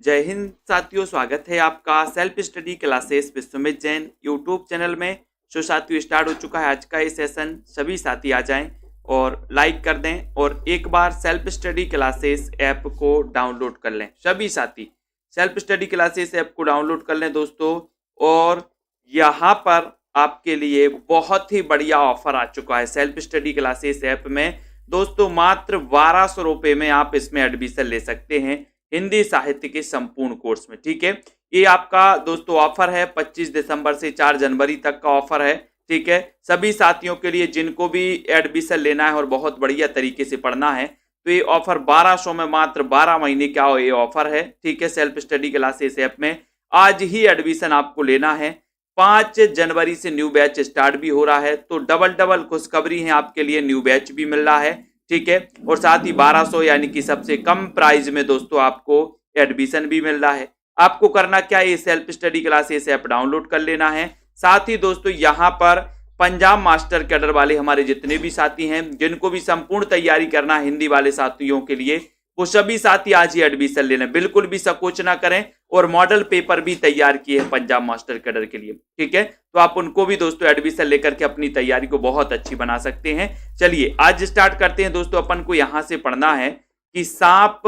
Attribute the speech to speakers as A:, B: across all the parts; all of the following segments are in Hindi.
A: जय हिंद साथियों, स्वागत है आपका self study classes Vishwamit Jain YouTube channel में। जो साथियों स्टार्ट हो चुका है आज का ये सेशन। सभी साथी आ जाएं और लाइक कर दें और एक बार सेल्फ स्टडी क्लासेस ऐप को डाउनलोड कर लें। सभी साथी सेल्फ स्टडी क्लासेस ऐप को डाउनलोड कर लें दोस्तों। और यहाँ पर आपके लिए बहुत ही बढ़िया ऑफर आ चुका है सेल्फ स्टडी क्लासेस ऐप में दोस्तों। मात्र 1200 रुपये में आप इसमें एडमिशन ले सकते हैं हिंदी साहित्य के संपूर्ण कोर्स में। ठीक है, ये आपका दोस्तों ऑफर है 25 दिसंबर से 4 जनवरी तक का ऑफर है। ठीक है, सभी साथियों के लिए जिनको भी एडमिशन लेना है और बहुत बढ़िया तरीके से पढ़ना है तो ये ऑफर 1200 में मात्र 12 महीने का ये ऑफर है। ठीक है, सेल्फ स्टडी क्लासेस ऐप में आज ही एडमिशन आपको लेना है। 5 जनवरी से न्यू बैच स्टार्ट भी हो रहा है तो डबल खुशखबरी है आपके लिए, न्यू बैच भी मिल रहा है। ठीक है, और साथ ही 1200 यानी कि सबसे कम प्राइस में दोस्तों आपको एडमिशन भी मिल रहा है। आपको करना क्या है, self study classes app download कर लेना है। साथ ही दोस्तों यहाँ पर पंजाब मास्टर कैडर वाले हमारे जितने भी साथी हैं जिनको भी संपूर्ण तैयारी करना है हिंदी वाले साथियों के लिए, वो सभी साथी आज ही एडमिशन ले लें। बिल्कुल भी संकोच ना करें और मॉडल पेपर भी तैयार किए हैं पंजाब मास्टर कैडर के लिए। ठीक है, तो आप उनको भी दोस्तों एडमिशन लेकर के अपनी तैयारी को बहुत अच्छी बना सकते हैं। चलिए आज स्टार्ट करते हैं दोस्तों। अपन को यहां से पढ़ना है कि सांप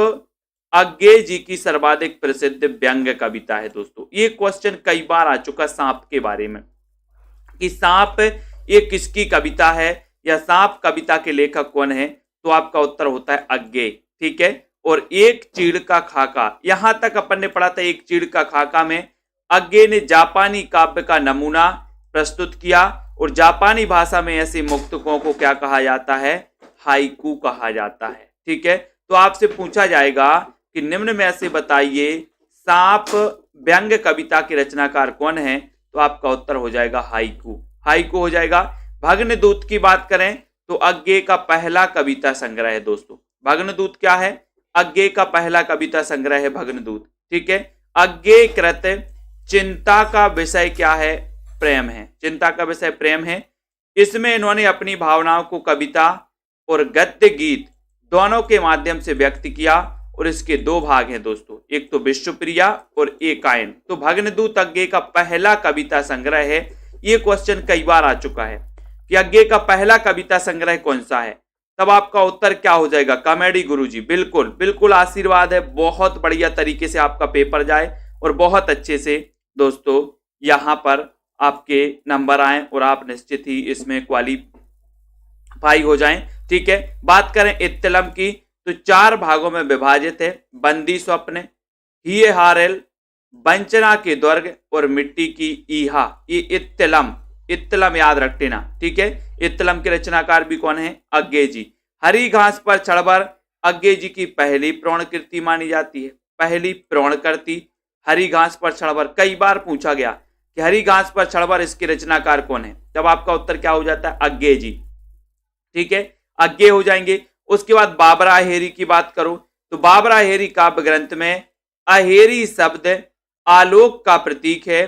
A: अज्ञे जी की सर्वाधिक प्रसिद्ध व्यंग्य कविता है दोस्तों। ये क्वेश्चन कई बार आ चुका सांप के बारे में कि सांप ये किसकी कविता है या सांप कविता के लेखक कौन है, तो आपका उत्तर होता है अज्ञे। ठीक है, और एक चीड़ का खाका, यहां तक अपन ने पढ़ा था। एक चीड़ का खाका में अज्ञे ने जापानी काव्य का नमूना प्रस्तुत किया और जापानी भाषा में ऐसे मुक्तकों को क्या कहा जाता है, हाइकू कहा जाता है। ठीक है, तो आपसे पूछा जाएगा कि निम्न में से बताइए सांप व्यंग्य कविता के रचनाकार कौन है, तो आपका उत्तर हो जाएगा हाइकू। हाइकू हो जाएगा। भग्नदूत की बात करें तो अज्ञे का पहला कविता संग्रह है दोस्तों। भग्नदूत क्या है, अज्ञे का पहला कविता संग्रह है भग्नदूत। ठीक है, अज्ञे कृत चिंता का विषय क्या है, प्रेम है। चिंता का विषय प्रेम है। इसमें इन्होंने अपनी भावनाओं को कविता और गद्य गीत दोनों के माध्यम से व्यक्त किया और इसके 2 भाग हैं दोस्तों, एक तो विश्वप्रिया और एक आयन। तो भग्नदूत अज्ञे का पहला कविता संग्रह है। ये क्वेश्चन कई बार आ चुका है कि अज्ञे का पहला कविता संग्रह कौन सा है, तब आपका उत्तर क्या हो जाएगा, कॉमेडी गुरुजी। बिल्कुल बिल्कुल आशीर्वाद है, बहुत बढ़िया तरीके से आपका पेपर जाए और बहुत अच्छे से दोस्तों यहां पर आपके नंबर आए और आप निश्चित ही इसमें क्वालिफाई हो जाएं। ठीक है, बात करें इत्तलम की तो 4 भागों में विभाजित है। बंदी स्वप्न, हिये हारेल, वंचना के द्वर्ग और मिट्टी की ईहा। ये इत्तलम याद रखना। ठीक है, इत्तलम के रचनाकार भी कौन है, अज्ञे जी। हरी घास पर चढ़कर अज्ञे जी की पहली प्रौढ़ कृति मानी जाती है। पहली प्रौढ़ कृति हरी घास पर चढ़कर, कई बार पूछा गया कि हरी घास पर चढ़कर इसके रचनाकार कौन है, तब आपका उत्तर क्या हो जाता है, अज्ञे जी। ठीक है, अज्ञे हो जाएंगे। उसके बाद बाबरा अहेरी की बात करूं तो बाबरा अहेरी काव्य ग्रंथ में अहेरी शब्द आलोक का प्रतीक है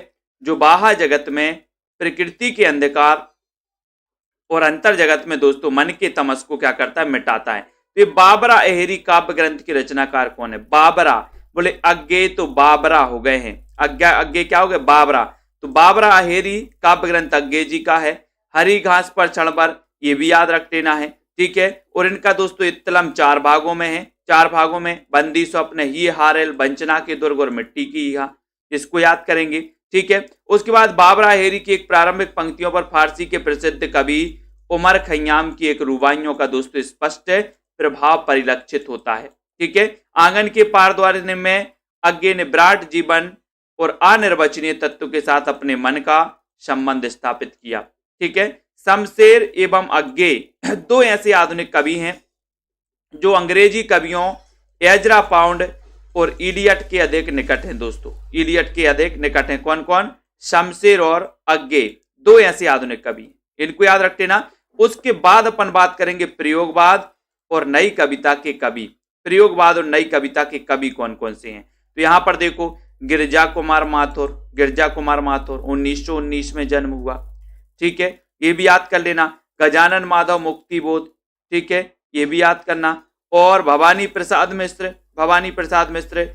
A: जो बाह्य जगत में प्रकृति के अंधकार और अंतर जगत में दोस्तों मन के तमस को क्या करता है, मिटाता है। तो ये बाबरा अहेरी काव्य ग्रंथ के रचनाकार कौन है, बाबरा। बोले अज्ञे तो बाबरा हो गए हैं, अज्ञे क्या हो गए, बाबरा। तो बाबरा अहेरी काव्य ग्रंथ अज्ञे जी का है। हरी घास पर चढ़कर ये भी याद रख लेना है। ठीक है, और इनका दोस्तों इत्तलम 4 भागों में है। 4 भागों में बंदी स्वप्न, हिये हारेल, वंचना के दुर्ग और मिट्टी की ईहा, इसको याद करेंगे। ठीक है, उसके बाद बाबरा अहेरी की एक प्रारंभिक पंक्तियों पर फारसी के प्रसिद्ध कवि उमर खय्याम की एक रुबाइयों का दोस्तों स्पष्ट प्रभाव परिलक्षित होता है। ठीक है, आंगन के पार द्वार में अज्ञे ने विराट जीवन और अनिर्वचनीय तत्व के साथ अपने मन का संबंध स्थापित किया। ठीक है, शमशेर एवं अज्ञे 2 ऐसे आधुनिक कवि हैं जो अंग्रेजी कवियों एजरा पाउंड और इलियट के अधिक निकट हैं दोस्तों। इलियट के अधिक निकट हैं। कौन कौन, शमशेर और अज्ञे, 2 ऐसे आधुनिक कवि, इनको याद रख लेना। उसके बाद अपन बात करेंगे प्रयोगवाद और नई कविता के कवि। प्रयोगवाद और नई कविता के कवि कौन कौन से हैं, तो यहां पर देखो गिरजा कुमार माथुर। गिरजा कुमार माथुर 1919 में जन्म हुआ। ठीक है, ये भी याद कर लेना। गजानन माधव मुक्तिबोध, ठीक है, ये भी याद करना। और भवानी प्रसाद मिश्र, भवानी प्रसाद मिश्र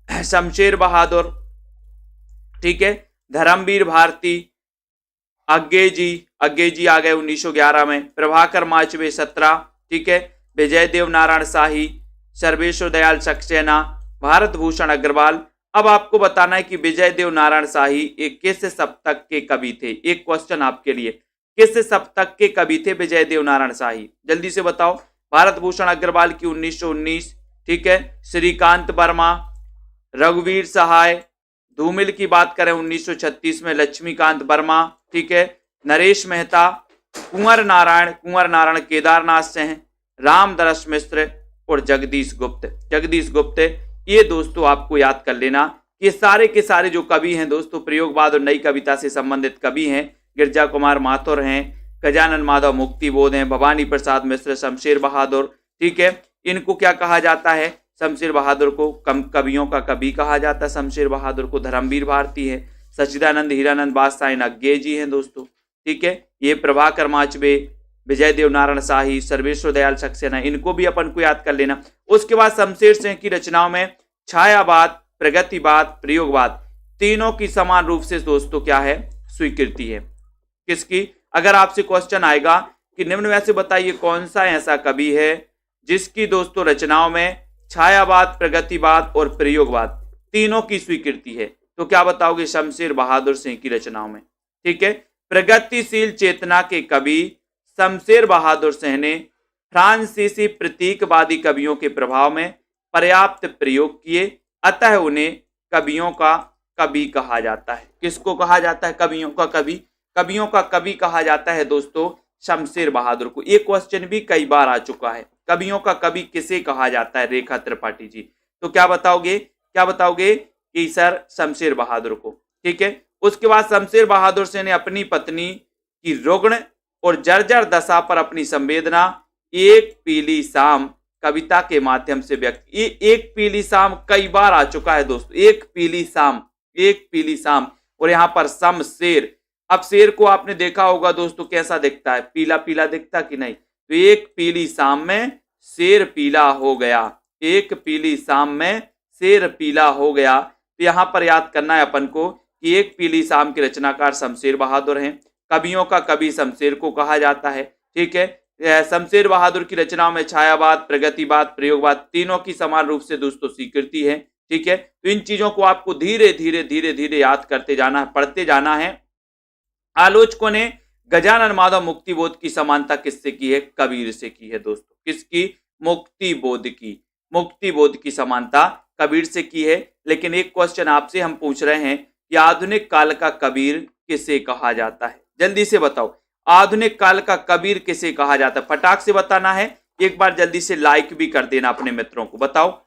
A: शमशेर बहादुर, ठीक है, धर्मवीर भारती, अग्गे जी आ गए 1911 में, प्रभाकर माचवे 17, ठीक है, विजय देव नारायण शाही, सर्वेश्वर दयाल सक्सेना, भारत भूषण अग्रवाल। अब आपको बताना है कि विजय देव नारायण शाही एक किस शतक के कवि थे। एक क्वेश्चन आपके लिए, किस शतक के कवि थे विजय देव नारायण शाही, जल्दी से बताओ। भारत भूषण अग्रवाल की 1919, ठीक है, श्रीकांत वर्मा, रघुवीर सहाय, धूमिल की बात करें 1936 में लक्ष्मीकांत वर्मा, ठीक है, नरेश मेहता, कुंवर नारायण केदारनाथ सिंह, रामदरस मिश्र और जगदीश गुप्त। ये दोस्तों आपको याद कर लेना, ये सारे के सारे जो कवि हैं दोस्तों प्रयोगवाद और नई कविता से संबंधित कवि हैं। गिरजा कुमार माथुर हैं, गजानन माधव मुक्तिबोध हैं, भवानी प्रसाद मिश्र, शमशेर बहादुर, ठीक है, इनको क्या कहा जाता है, शमशेर बहादुर को कवियों का कवि कहा जाता है। शमशेर बहादुर को धर्मवीर भारती है, सच्चिदानंद हीरानंद बादशाह अज्ञे जी हैं दोस्तों, ठीक है, ये प्रभाकर माचवे, विजय देव नारायण शाही, सर्वेश्वर दयाल सक्सेना, इनको भी अपन को याद कर लेना। उसके बाद शमशेर सिंह की रचनाओं में छायावाद, प्रगतिवाद, प्रयोगवाद तीनों की समान रूप से दोस्तों क्या है, स्वीकृति है। किसकी? अगर आपसे क्वेश्चन आएगा कि निम्न में से बताइए कौन सा ऐसा कवि है जिसकी दोस्तों रचनाओं में छायावाद, प्रगतिवाद और प्रयोगवाद तीनों की स्वीकृति है, तो क्या बताओगे? शमशेर बहादुर सिंह की रचनाओं में, ठीक है। प्रगतिशील चेतना के कवि शमशेर बहादुर सिंह ने फ्रांसीसी प्रतीकवादी कवियों के प्रभाव में पर्याप्त प्रयोग किए, अतः उन्हें कवियों का कवि कहा जाता है। किसको कहा जाता है? कवियों का कवि। कवियों का कवि कहा जाता है दोस्तों शमशेर बहादुर को। ये क्वेश्चन भी कई बार आ चुका है, कवियों का कवि किसे कहा जाता है? रेखा त्रिपाठी जी। तो क्या बताओगे? क्या बताओगे कि सर शमशेर बहादुर को, ठीक है। उसके बाद शमशेर बहादुर सिंह ने अपनी पत्नी की रुग्ण और जर्जर दशा पर अपनी संवेदना एक पीली शाम कविता के माध्यम से व्यक्त। ये एक पीली शाम कई बार आ चुका है दोस्तों, एक पीली शाम, एक पीली शाम, और यहाँ पर शमशेर। अब शेर को आपने देखा होगा दोस्तों कैसा दिखता है, पीला पीला दिखता कि नहीं? तो एक पीली शाम में शेर पीला हो गया, एक पीली शाम में शेर पीला हो गया। तो यहाँ पर याद करना है अपन को कि एक पीली शाम के रचनाकार शमशेर बहादुर हैं, कवियों का कवि शमशेर को कहा जाता है, ठीक है। शमशेर बहादुर की रचनाओं में छायावाद, प्रगतिवाद, प्रयोगवाद तीनों की समान रूप से दोस्तों स्वीकृति है, ठीक है। तो इन चीजों को आपको धीरे धीरे धीरे धीरे याद करते जाना है, पढ़ते जाना है। आलोचकों ने गजानन माधव मुक्तिबोध की समानता किससे की है? कबीर से की है दोस्तों। किसकी? मुक्तिबोध की। मुक्तिबोध की समानता कबीर से की है। लेकिन एक क्वेश्चन आपसे हम पूछ रहे हैं कि आधुनिक काल का कबीर किसे कहा जाता है? जल्दी से बताओ, आधुनिक काल का कबीर किसे कहा जाता है? फटाक से बताना है, एक बार जल्दी से लाइक भी कर देना अपने मित्रों को। बताओ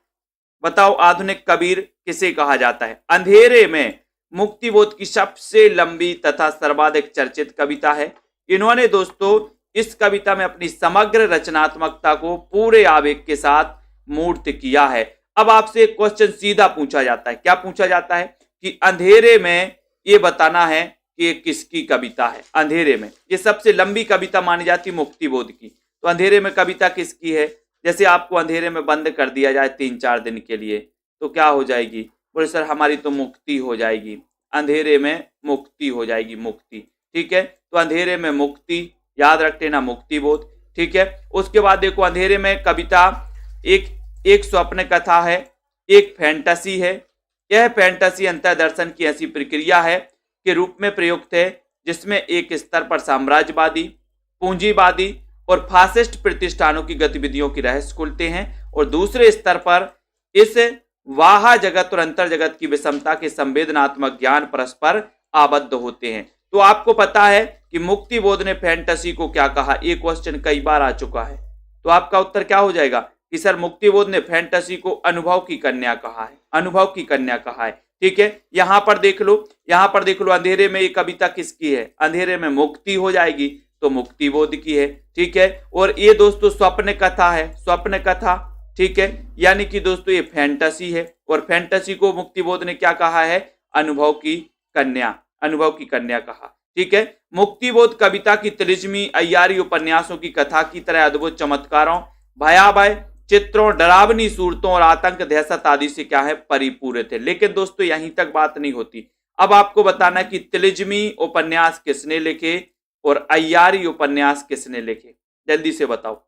A: बताओ, आधुनिक कबीर किसे कहा जाता है? अंधेरे में मुक्तिबोध की सबसे लंबी तथा सर्वाधिक चर्चित कविता है। इन्होंने दोस्तों इस कविता में अपनी समग्र रचनात्मकता को पूरे आवेग के साथ मूर्त किया है। अब आपसे एक क्वेश्चन सीधा पूछा जाता है, क्या पूछा जाता है कि अंधेरे में ये बताना है कि ये किसकी कविता है? अंधेरे में ये सबसे लंबी कविता मानी जाती है मुक्तिबोध की, तो अंधेरे में कविता किसकी है? जैसे आपको अंधेरे में बंद कर दिया जाए 3-4 दिन के लिए तो क्या हो जाएगी? बोले सर हमारी तो मुक्ति हो जाएगी, अंधेरे में मुक्ति हो जाएगी, मुक्ति, ठीक है। तो अंधेरे में मुक्ति याद रख लेना, मुक्तिबोध, ठीक है। उसके बाद देखो अंधेरे में कविता एक स्वप्न कथा है, एक फैंटेसी है। यह फैंटेसी अंतर्दर्शन की ऐसी प्रक्रिया है के रूप में प्रयुक्त है जिसमें एक स्तर पर साम्राज्यवादी, पूंजीवादी और फासिस्ट प्रतिष्ठानों की गतिविधियों की रहस्य खुलते हैं और दूसरे स्तर पर इस वाहा जगत और अंतर जगत की विषमता के संवेदनात्मक ज्ञान परस्पर आबद्ध होते हैं। तो आपको पता है कि मुक्तिबोध ने फैंटेसी को क्या कहा? एक क्वेश्चन कई बार आ चुका है, तो आपका उत्तर क्या हो जाएगा कि सर मुक्तिबोध ने फैंटेसी को अनुभव की कन्या कहा है, अनुभव की कन्या कहा है, ठीक है। यहां पर देख लो, यहां पर देख लो, अंधेरे में ये कविता किसकी है? अंधेरे में मुक्ति हो जाएगी तो मुक्तिबोध की है, ठीक है। और ये दोस्तों स्वप्न कथा है, स्वप्न कथा, ठीक है, यानी कि दोस्तों ये फैंटेसी है और फैंटेसी को मुक्तिबोध ने क्या कहा है? अनुभव की कन्या, अनुभव की कन्या कहा, ठीक है। मुक्तिबोध कविता की तिलिस्मी अय्यारी उपन्यासों की कथा की तरह अद्भुत चमत्कारों, भयावह चित्रों, डरावनी सूरतों और आतंक, दहशत आदि से क्या है, परिपूर्ण थे। लेकिन दोस्तों यहीं तक बात नहीं होती। अब आपको बताना कि तिलिस्मी उपन्यास किसने लिखे और अय्यारी उपन्यास किसने लिखे, जल्दी से बताओ।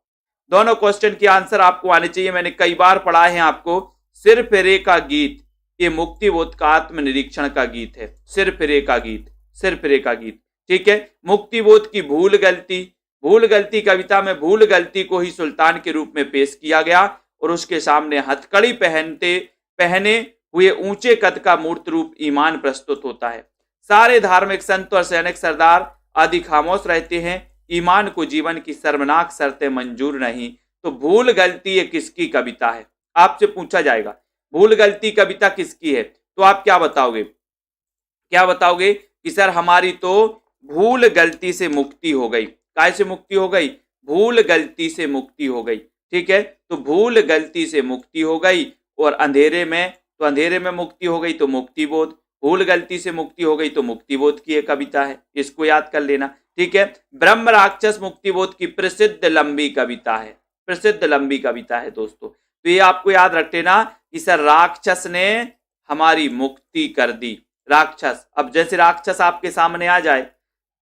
A: दोनों क्वेश्चन के आंसर आपको आने चाहिए। मैंने कई बार पढ़ा है आपको। सिर फिरे का गीत, ये मुक्तिबोध का आत्मनिरीक्षण का गीत है। सिर फिरे का गीत, सिर फिरे का गीत, ठीक है। मुक्तिबोध की भूल गलती, भूल गलती कविता में भूल गलती को ही सुल्तान के रूप में पेश किया गया और उसके सामने हथकड़ी पहने हुए ऊंचे कद का मूर्त रूप ईमान प्रस्तुत होता है। सारे धार्मिक संत और सैनिक सरदार आदि खामोश रहते हैं। ईमान को जीवन की शर्मनाक शर्तें मंजूर नहीं। तो भूल गलती ये किसकी कविता है, आपसे पूछा जाएगा भूल गलती कविता किसकी है, तो आप क्या बताओगे, क्या बताओगे कि सर हमारी तो भूल गलती से मुक्ति हो गई। काय से मुक्ति हो गई, भूल गलती से मुक्ति हो गई, ठीक है। तो भूल गलती से मुक्ति हो गई और अंधेरे में, तो अंधेरे में मुक्ति हो गई तो मुक्तिबोध, भूल गलती से मुक्ति हो गई तो मुक्तिबोध की एक कविता है, इसको याद कर लेना, ठीक है। ब्रह्म राक्षस मुक्तिबोध की प्रसिद्ध लंबी कविता है, प्रसिद्ध लंबी कविता है दोस्तों। तो ये आपको याद रख लेना कि सर राक्षस ने हमारी मुक्ति कर दी। राक्षस, अब जैसे राक्षस आपके सामने आ जाए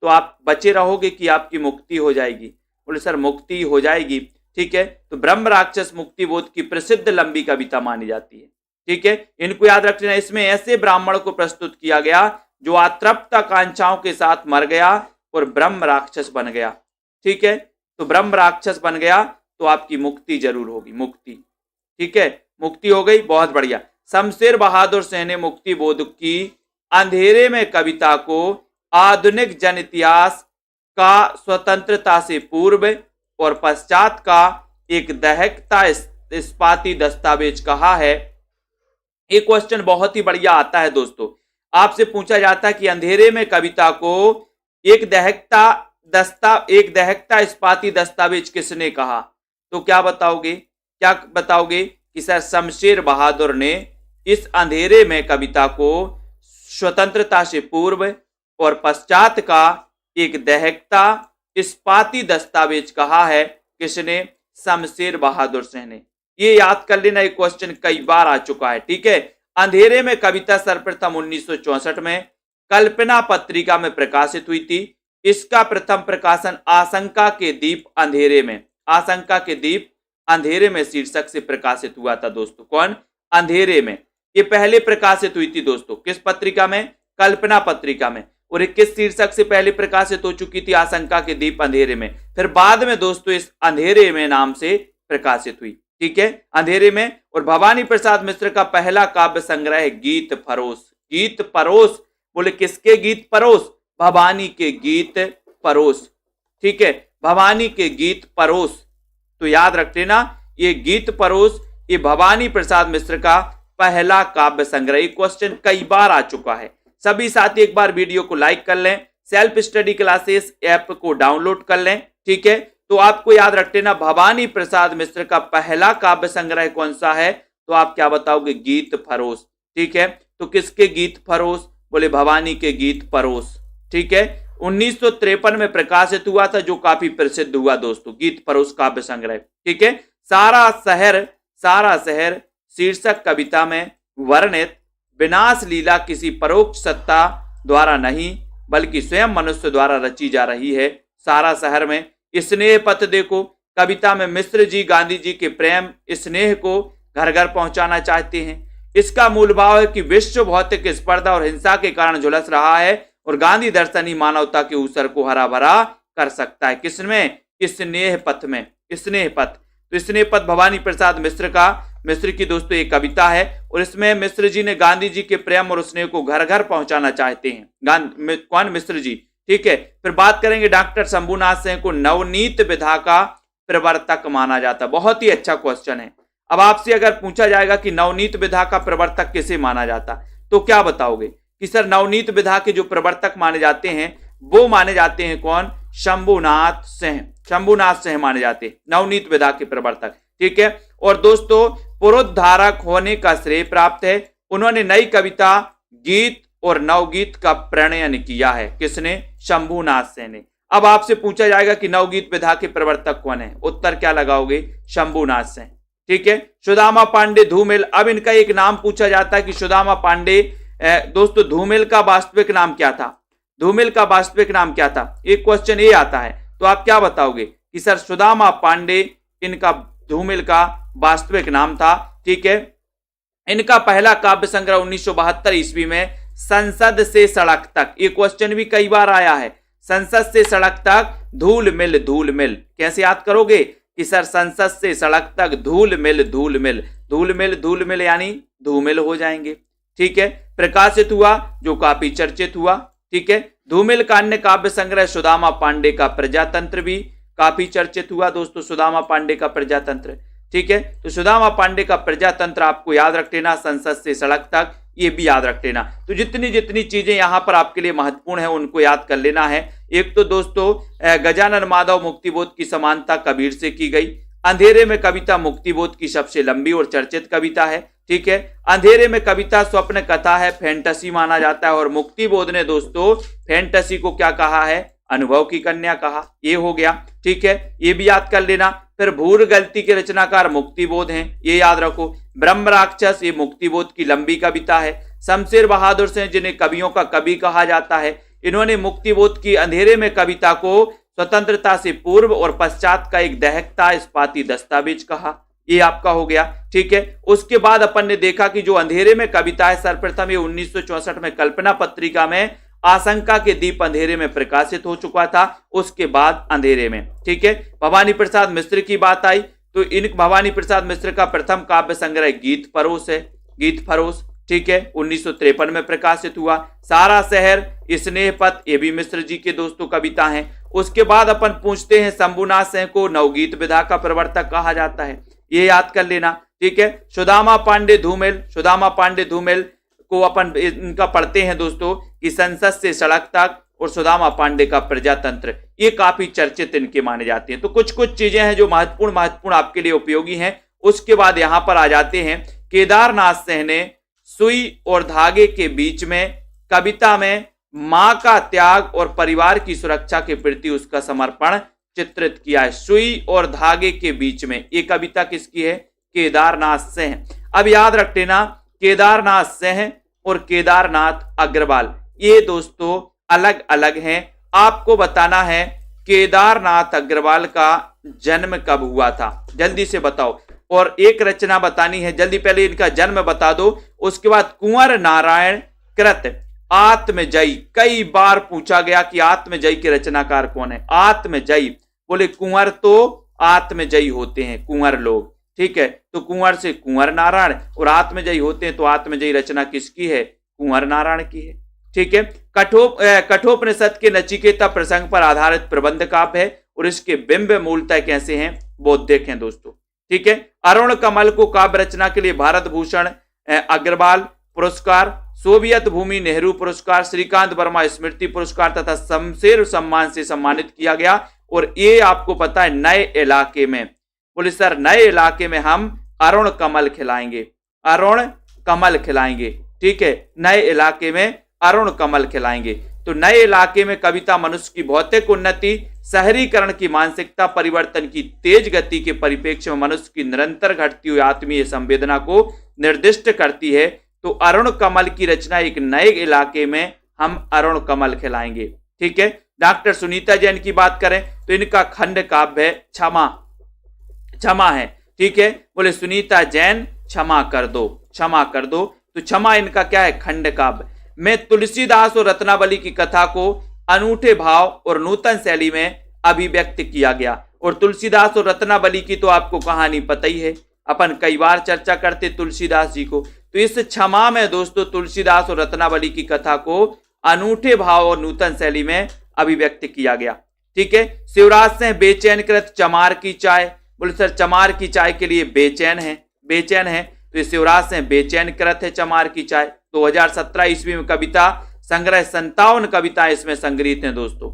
A: तो आप बचे रहोगे कि आपकी मुक्ति हो जाएगी, बोले सर मुक्ति हो जाएगी, ठीक है। तो ब्रह्म राक्षस मुक्तिबोध की प्रसिद्ध लंबी कविता मानी जाती है, ठीक है। इनको याद रख लेना। इसमें ऐसे ब्राह्मण को प्रस्तुत किया गया जो अतृप्त आकांक्षाओं के साथ मर गया और ब्रह्म राक्षस बन गया, ठीक है। तो ब्रह्म राक्षस बन गया तो आपकी मुक्ति जरूर होगी, मुक्ति, ठीक है, मुक्ति हो गई, बहुत बढ़िया। शमशेर बहादुर सिंह ने मुक्तिबोध की अंधेरे में कविता को आधुनिक जन इतिहास का स्वतंत्रता से पूर्व और पश्चात का एक दहकता इस्पाती दस्तावेज कहा है। एक क्वेश्चन बहुत ही बढ़िया आता है दोस्तों, आपसे पूछा जाता है कि अंधेरे में कविता को एक दहकता इस्पाती दस्तावेज किसने कहा, तो क्या बताओगे, क्या बताओगे कि सर शमशेर बहादुर ने इस अंधेरे में कविता को स्वतंत्रता से पूर्व और पश्चात का एक दहकता इस्पाती दस्तावेज कहा है। किसने, शमशेर बहादुर सिंह ने। ये याद कर लेना, एक क्वेश्चन कई बार आ चुका है, ठीक है। अंधेरे में कविता सर्वप्रथम 1964 में कल्पना पत्रिका में प्रकाशित हुई थी। इसका प्रथम प्रकाशन आशंका के दीप अंधेरे में, आशंका के दीप अंधेरे में शीर्षक से प्रकाशित हुआ था दोस्तों। कौन, अंधेरे में। ये पहले प्रकाशित हुई थी दोस्तों, किस पत्रिका में, कल्पना पत्रिका में। और किस शीर्षक से पहले प्रकाशित हो चुकी थी, आशंका के दीप अंधेरे में। फिर बाद में दोस्तों इस अंधेरे में नाम से प्रकाशित हुई, ठीक है, अंधेरे में। और भवानी प्रसाद मिश्र का पहला काव्य संग्रह गीत परोस। गीत परोस, बोले किसके गीत परोस, भवानी के गीत परोस, ठीक है, भवानी के गीत परोस। तो याद रख लेना, ये गीत परोस ये भवानी प्रसाद मिश्र का पहला काव्य संग्रह। क्वेश्चन कई बार आ चुका है। सभी साथी एक बार वीडियो को लाइक कर लें, सेल्फ स्टडी क्लासेस ऐप को डाउनलोड कर लें, ठीक है। तो आपको याद रख लेना भवानी प्रसाद मिश्र का पहला काव्य संग्रह कौन सा है, तो आप क्या बताओगे, गीत परोस, ठीक है। तो किसके गीत परोस, बोले भवानी के गीत परोस, ठीक है। 1953 में प्रकाशित हुआ था, जो काफी प्रसिद्ध हुआ दोस्तों, गीत परोस काव्य संग्रह, ठीक है। सारा शहर शीर्षक कविता में वर्णित विनाश लीला किसी परोक्ष सत्ता द्वारा नहीं बल्कि स्वयं मनुष्य द्वारा रची जा रही है। सारा शहर में स्नेह पथ देखो, कविता में मिश्र जी गांधी जी के प्रेम स्नेह को घर घर पहुंचाना चाहते हैं। इसका मूल भाव है कि विश्व भौतिक स्पर्धा और हिंसा के कारण झुलस रहा है और गांधी दर्शन ही मानवता के ऊसर को हरा भरा कर सकता है। किसमें, स्नेह पथ में, स्नेह पथ। तो स्नेह पथ भवानी प्रसाद मिश्र की दोस्तों एक कविता है और इसमें मिश्र जी ने गांधी जी के प्रेम और स्नेह को घर घर पहुंचाना चाहते हैं। कौन, मिश्र जी, ठीक है। फिर बात करेंगे डॉक्टर शंभुनाथ सिंह को नवनीत विधा का प्रवर्तक माना जाता है। बहुत ही अच्छा क्वेश्चन है। अब आपसे अगर पूछा जाएगा कि नवनीत विधा का प्रवर्तक किसे माना जाता, तो क्या बताओगे कि सर नवनीत विधा के जो प्रवर्तक माने जाते हैं वो माने जाते हैं कौन, शंभुनाथ सिंह माने जाते हैं नवनीत विधा के प्रवर्तक, ठीक है। और दोस्तों पुरोद्धारक होने का श्रेय प्राप्त है, उन्होंने नई कविता गीत और नवगीत का प्रणयन किया है। किसने, शंभुनाथ सिंह ने। अब आपसे पूछा जाएगा कि नवगीत विधा के प्रवर्तक कौन है, उत्तर क्या लगाओगे, शंभुनाथ सिंह, ठीक है। सुदामा पांडे धूमिल, अब इनका एक नाम पूछा जाता है कि सुदामा पांडे, दोस्तों धूमिल का वास्तविक नाम क्या था, धूमिल का वास्तविक नाम क्या था, एक क्वेश्चन ये आता है। तो आप क्या बताओगे कि सर सुदामा पांडे इनका धूमिल का वास्तविक नाम था। ठीक है। इनका पहला काव्य संग्रह 1972 ईस्वी में संसद से सड़क तक, ये क्वेश्चन भी कई बार आया है, संसद से सड़क तक धूल मिल धूल मिल, कैसे याद करोगे कि सर संसद से सड़क तक धूल मिल धूल मिल, धूल मिल धूल मिल यानी धूमिल हो जाएंगे। ठीक है। प्रकाशित हुआ जो काफी चर्चित हुआ। ठीक है। धूमिल का अन्य काव्य संग्रह सुदामा पांडे का प्रजातंत्र भी काफी चर्चित हुआ दोस्तों, सुदामा पांडे का प्रजातंत्र। ठीक है। तो सुदामा पांडे का प्रजातंत्र आपको याद रख लेना, संसद से सड़क तक ये भी याद रख लेना। तो जितनी जितनी चीजें यहां पर आपके लिए महत्वपूर्ण है उनको याद कर लेना है। एक तो दोस्तों गजानन माधव मुक्तिबोध की समानता कबीर से की गई। अंधेरे में कविता मुक्तिबोध की सबसे लंबी और चर्चित कविता है। ठीक है। अंधेरे में कविता स्वप्न कथा है, फैंटेसी माना जाता है, और मुक्तिबोध ने दोस्तों फैंटेसी को क्या कहा है, अनुभव की कन्या कहा। ये हो गया। ठीक है। ये भी याद कर लेना। फिर भूर गलती के रचनाकार मुक्तिबोध हैं, ये याद रखो। ब्रह्म राक्षस ये मुक्तिबोध की लंबी कविता है। शमशेर बहादुर सिंह जिन्हें कवियों का कवि कहा जाता है, इन्होंने मुक्तिबोध की अंधेरे में कविता को स्वतंत्रता से पूर्व और पश्चात का एक दहकता इस्पाती दस्तावेज कहा। ये आपका हो गया। ठीक है। उसके बाद अपन ने देखा कि जो अंधेरे में कविता है सर्वप्रथम ये 1964 में कल्पना पत्रिका में आशंका के दीप अंधेरे में प्रकाशित हो चुका था, उसके बाद अंधेरे में। ठीक है। भवानी प्रसाद मिश्र की बात आई तो इन भवानी प्रसाद मिश्र का प्रथम काव्य संग्रह गीत फरोश है, गीत फरोश। ठीक है। 1953 में प्रकाशित हुआ। सारा शहर, स्नेह पथ, ये भी मिश्र जी के दोस्तों कविता हैं। उसके बाद अपन पूछते हैं शंभुनाथ सिंह को नवगीत विधा का प्रवर्तक कहा जाता है, ये याद कर लेना। ठीक है। सुदामा पांडे धूमिल, सुदामा पांडे धूमिल को अपन इनका पढ़ते हैं दोस्तों कि संसद से सड़क तक और सुदामा पांडे का प्रजातंत्र, ये काफी चर्चित इनके माने जाते हैं। तो कुछ कुछ चीजें हैं जो महत्वपूर्ण आपके लिए उपयोगी हैं। उसके बाद यहां पर आ जाते हैं केदारनाथ सिंह ने सुई और धागे के बीच में कविता में मां का त्याग और परिवार की सुरक्षा के प्रति उसका समर्पण चित्रित किया है। सुई और धागे के बीच में ये कविता किसकी है, केदारनाथ सिंह। अब याद रख लेना केदारनाथ सिंह और केदारनाथ अग्रवाल ये दोस्तों अलग अलग हैं। आपको बताना है केदारनाथ अग्रवाल का जन्म कब हुआ था, जल्दी से बताओ। और एक रचना बतानी है जल्दी, पहले इनका जन्म बता दो। उसके बाद कुंवर नारायण कृत आत्मजयी, कई बार पूछा गया कि आत्मजयी के रचनाकार कौन है। आत्मजयी बोले कुंवर तो आत्मजयी होते हैं कुंवर लोग। ठीक है। तो कुंवर से कुंवर नारायण और आत्मजयी होते हैं, तो आत्मजयी रचना किसकी है, कुंवर नारायण की है। ठीक है। कठोपनिषद के नचिकेता प्रसंग पर आधारित प्रबंध काव्य है और इसके बिंब मूलतः कैसे हैं, बौद्धिक हैं दोस्तों। ठीक है। अरुण कमल को काव्य रचना के लिए भारत भूषण अग्रवाल पुरस्कार, सोवियत भूमि नेहरू पुरस्कार, श्रीकांत वर्मा स्मृति पुरस्कार तथा शमशेर सम्मान से सम्मानित किया गया। और ये आपको पता है नए इलाके में, बोले सर नए इलाके में हम अरुण कमल खिलाएंगे, अरुण कमल खिलाएंगे। ठीक है। नए इलाके में अरुण कमल खिलाएंगे। तो नए इलाके में कविता मनुष्य की भौतिक उन्नति, शहरीकरण की मानसिकता परिवर्तन की तेज गति के परिप्रेक्ष्य में मनुष्य की निरंतर घटती हुई आत्मीय संवेदना को निर्दिष्ट करती है। तो अरुण कमल की रचना एक नए इलाके में हम अरुण कमल खिलाएंगे। ठीक है। डॉक्टर सुनीता जैन की बात करें तो इनका खंड काव्य है क्षमा, क्षमा है। ठीक है। बोले सुनीता जैन क्षमा कर दो, क्षमा कर दो। तो क्षमा इनका क्या है, खंड काव्य में तुलसीदास और रत्नावली की कथा को अनूठे भाव और नूतन शैली में अभिव्यक्त किया गया। और तुलसीदास और रत्नावली की तो आपको कहानी पता ही है, अपन कई बार चर्चा करते तुलसीदास जी को। तो इस क्षमा में दोस्तों तुलसीदास और रत्नावली की कथा को अनूठे भाव और नूतन शैली में अभिव्यक्त किया गया। ठीक है। शिवराज सिंह बेचैन कृत चमार की चाय, बोले सर चमार की चाय के लिए बेचैन है, बेचैन है। तो शिवराज सिंह बेचैन कृत है चमार की चाय। 2017 ईस्वी में कविता संग्रह 57 कविताएं इसमें संग्रहित हैं दोस्तों।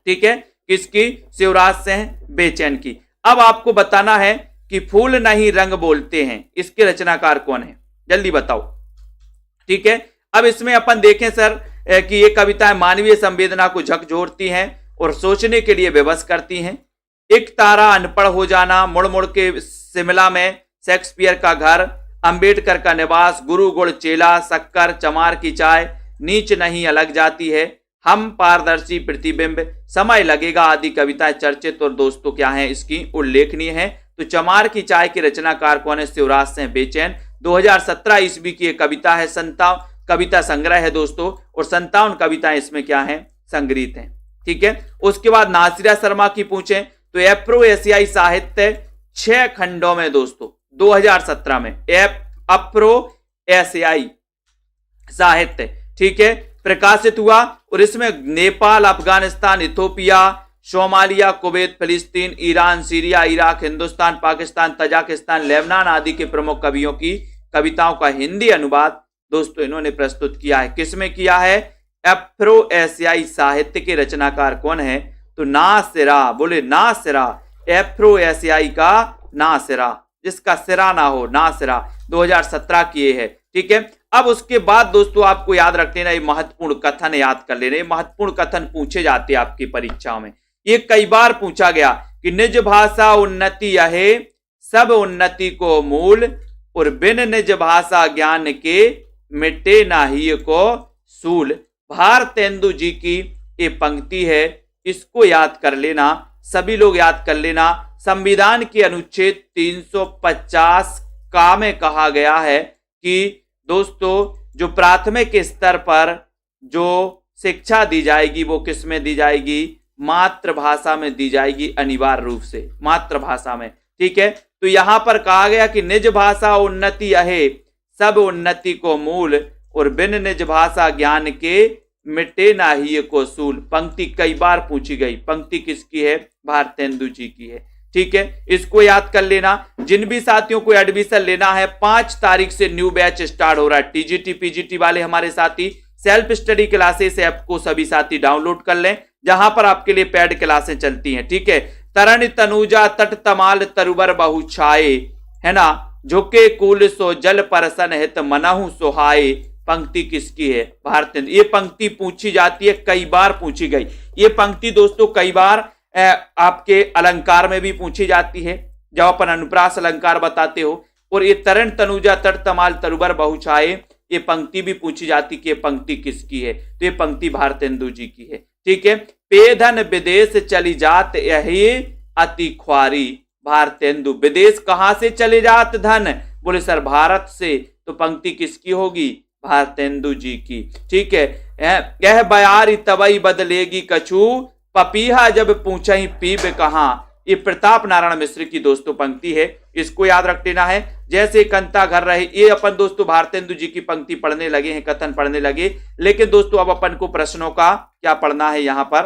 A: ठीक है। किसकी, शिवराज सिंह बेचैन की। अब आपको बताना है कि फूल नहीं रंग बोलते हैं, इसके रचनाकार कौन है, जल्दी बताओ। ठीक है। अब इसमें अपन देखें सर कि ये कविताएं मानवीय संवेदना को झकझोरती हैं और सोचने के लिए विवश करती हैं। एक तारा अनपढ़ हो जाना, मुड़ मुड़ के शिमला में शेक्सपियर का घर, अंबेडकर का निवास, गुरु गुड़ चेला, शक्कर, चमार की चाय, नीच नहीं अलग जाती है, हम पारदर्शी प्रतिबिंब, समय लगेगा आदि कविताएं चर्चित और दोस्तों क्या है इसकी उल्लेखनीय है। तो चमार की चाय के रचनाकार कौन है? शिवराज सिंह बेचैन। 2017 ईस्वी की एक कविता है, 57 कविता संग्रह है दोस्तों, और 57 कविताएं इसमें क्या है? संग्रहित हैं। ठीक है। उसके बाद नासिरा शर्मा की पूछें तो अफ्रो एशियाई साहित्य 6 खंडों में दोस्तों 2017 में अफ्रो एशियाई साहित्य, ठीक है, प्रकाशित हुआ, और इसमें Nepal, Afghanistan, Ethiopia, Somalia, Kuwait, फिलिस्तीन, Iran, Syria, Iraq, Hindustan, Pakistan, Tajikistan, Lebanon आदि के प्रमुख कवियों की कविताओं का हिंदी अनुवाद दोस्तों इन्होंने प्रस्तुत किया है। किसमें किया है? अफ्रो एशियाई साहित्य के रचनाकार कौन है? तो नासिरा, बोले नासिरा, अफ्रो एशियाई का नासिरा, जिसका सिरा ना हो, नासिरा, 2017 की है। ठीक है। अब उसके बाद दोस्तों आपको याद रख लेना, ये महत्वपूर्ण कथन याद कर लेना, ये महत्वपूर्ण कथन पूछे जाते हैं आपकी परीक्षाओं में, ये कई बार पूछा गया कि निज भाषा उन्नति यहे सब उन्नति को मूल, और बिन निज भाषा ज्ञान के मिटे नाही को सूल। भारतेंदु जी की ये पंक्ति है, इसको याद कर लेना, सभी लोग याद कर लेना। संविधान के अनुच्छेद 350 का में कहा गया है कि दोस्तों जो प्राथमिक स्तर पर जो शिक्षा दी जाएगी वो किस में दी जाएगी? मातृभाषा में दी जाएगी, अनिवार्य रूप से मातृभाषा में। ठीक है। तो यहां पर कहा गया कि निज भाषा उन्नति यहे सब उन्नति को मूल, और बिन निज भाषा ज्ञान के मिटे नाही को सूल। पंक्ति कई बार पूछी गई, पंक्ति किसकी है? भारतेंदु जी की है। ठीक है, इसको याद कर लेना। जिन भी साथियों को एडमिशन लेना है 5 तारीख से न्यू बैच स्टार्ट हो रहा है। टीजीटी पीजीटी वाले हमारे साथी सेल्फ स्टडी क्लासेस ऐप को सभी साथी डाउनलोड कर लें, जहां पर आपके लिए पेड क्लासें चलती हैं। ठीक है। तरण तनुजा तट तमाल तरुबर बहु छाए, है ना, झुके कुल सो जल परसन हित मनहु सुहाए। पंक्ति किसकी है? भारतेंदु। ये पंक्ति पूछी जाती है, कई बार पूछी गई ये पंक्ति दोस्तों, कई बार आपके अलंकार में भी पूछी जाती है, जब अपन अनुप्रास अलंकार बताते हो। और ये तरण तनुजा तट तमाल तरुबर बहु छाए, ये पंक्ति भी पूछी जाती कि ये पंक्ति किसकी है? तो ये पंक्ति भारतेंदु जी की है। ठीक है। पेधन विदेश चली जात यही अति ख्वारी। भारतेंदु। विदेश कहां से चले जात धन? बोले सर भारत से। तो पंक्ति किसकी होगी? भारतेंदु जी की। ठीक है। यह बयारी तबई बदलेगी कछु, पपीहा जब पूछही पीब कहां। ये प्रताप नारायण मिश्र की दोस्तों पंक्ति है, इसको याद रख लेना है। जैसे कंता घर रहे, ये अपन दोस्तों भारतेंदु जी की पंक्ति पढ़ने लगे हैं, कथन पढ़ने लगे। लेकिन दोस्तों अब अपन को प्रश्नों का क्या पढ़ना है? यहां पर